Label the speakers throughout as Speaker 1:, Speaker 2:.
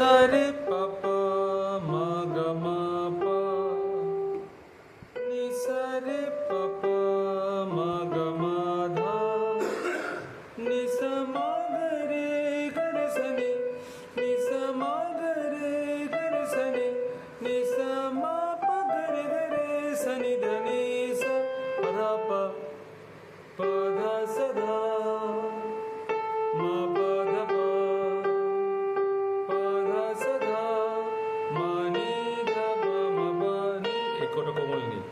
Speaker 1: রে পাপা মা গা মা পা নি সা রে পাপা মা গা মা ধা নি সা মা গা রে গা রে সা নি নি সা মা গা রে গা রে সা নি নি সা মা পা গা রে সা নি ধা নি সা ধা পা পা ধা সা ধা মা পা ধা পা কোটা কোমল নেই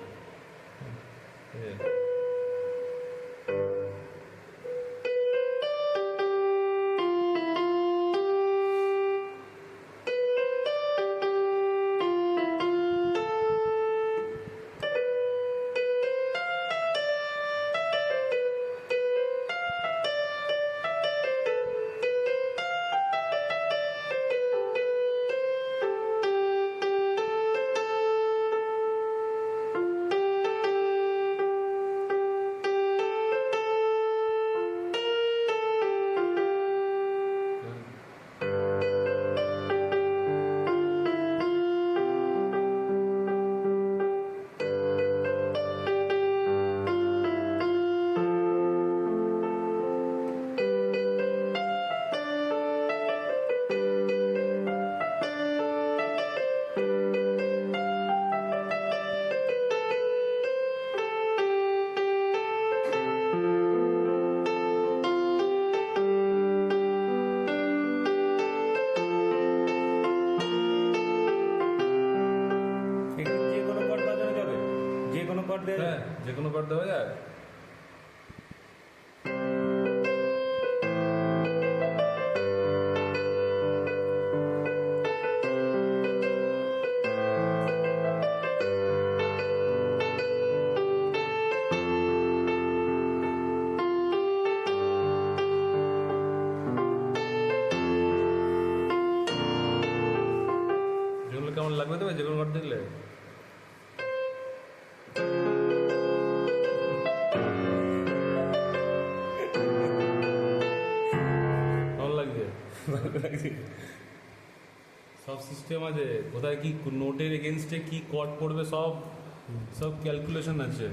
Speaker 1: যে কোনো কর দেওয়া যায়। যেগুলো কেমন লাগবে তবে যে কোনো কর দেখলে সব সিস্টেম আছে, কোথায় কি নোটের এগেনস্টে কি কট পড়বে সব ক্যালকুলেশন আছে।